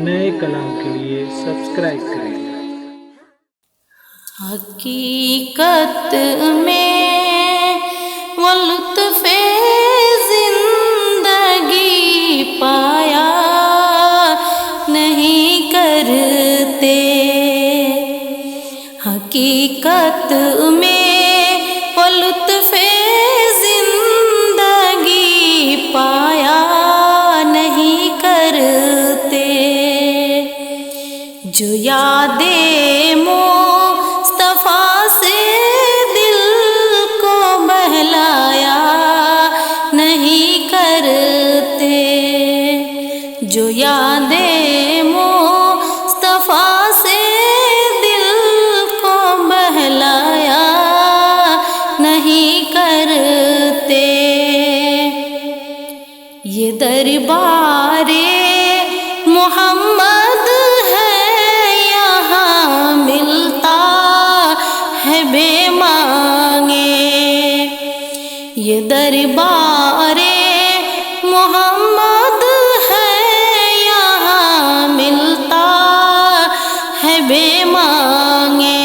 نئے کلام کے لیے سبسکرائب کریں۔ حقیقت میں وہ لطف زندگی پایا نہیں کرتے، حقیقت میں وہ لطف زندگی پایا نہیں کرتے، جو یادیں مصطفیٰ سے دل کو بہلایا نہیں کرتے، جو یادیں مصطفیٰ سے دل کو بہلایا نہیں کرتے، یہ دربار محمد ہے یہاں ملتا ہے بے مانگے، یہ دربار محمد ہے یہاں ملتا ہے بے مانگے،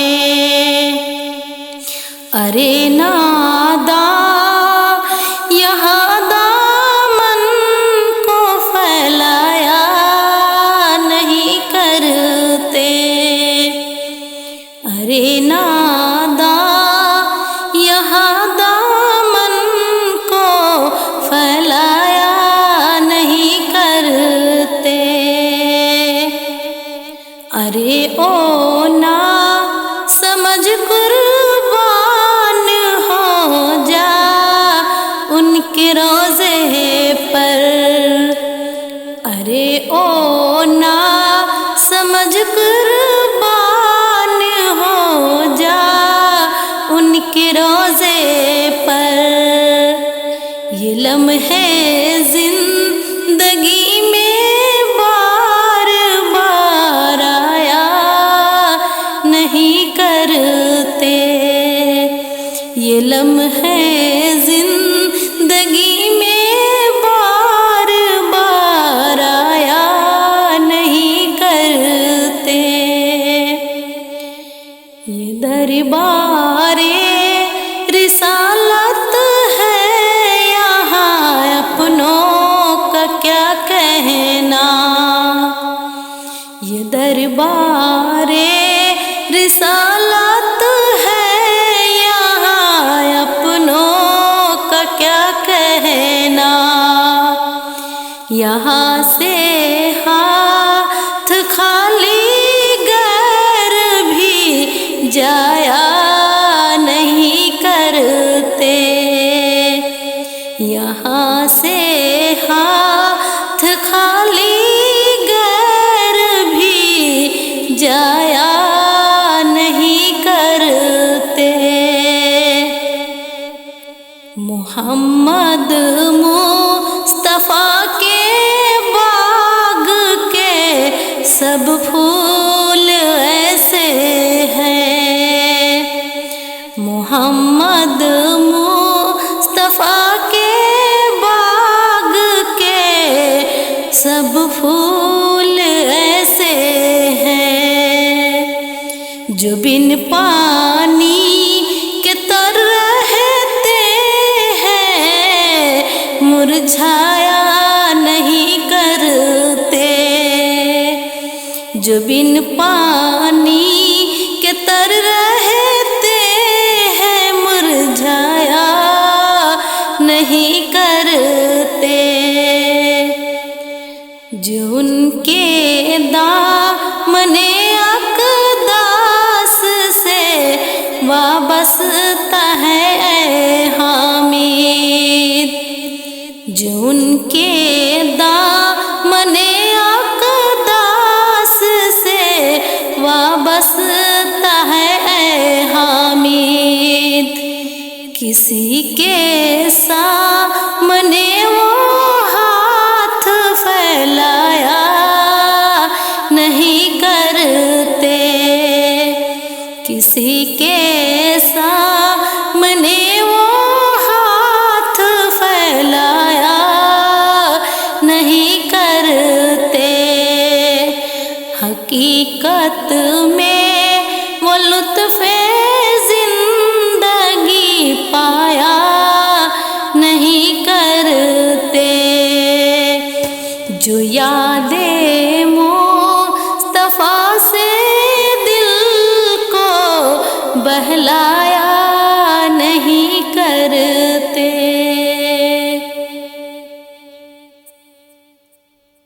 ارے ناداں یہاں دامن کو پھیلایا نہیں کرتے، ارے ناداں یہاں دامن کو پھیلایا نہیں کرتے، ارے او نا سمجھ قربان ہو جا ان کے روضے پر، ارے او نا سمجھ قربان ہو جا ان کے روضے پر، یہ لمحے زندگی میں بار بار آیا نہیں کرتے، یہ لمحے زندگی میں بار بار آیا نہیں کرتے، یہ دربار رسالت ہے یہاں اپنوں کا کیا کہنا، یہ دربار رسالت ہے یہاں اپنوں کا کیا کہنا، یہاں سے ہاتھ خالی غیر بھی جایا نہیں کرتے، یہاں سے ہاتھ خالی غیر بھی جایا نہیں کرتے، محمد مصطفیٰ کے باغ کے سب پھول ایسے ہیں، محمد مصطفیٰ کے باغ کے سب پھول ایسے ہیں، جو بن پانی کے تر رہتے ہیں مرجھایا نہیں کرتے، جو بن پانی کے تر رہتے ہیں مرجھایا نہیں کرتے، جو ان کے دامن اقداس سے وابستہ ہے اے حامد، جو ان کے دامن اقداس سے وابستہ ہے اے حامد، کسی کے سامنے وہ ہاتھ پھیلایا نہیں کرتے، کسی کے سامنے وہ ہاتھ پھیلایا جو یاد مصطفیٰ سے دل کو بہلایا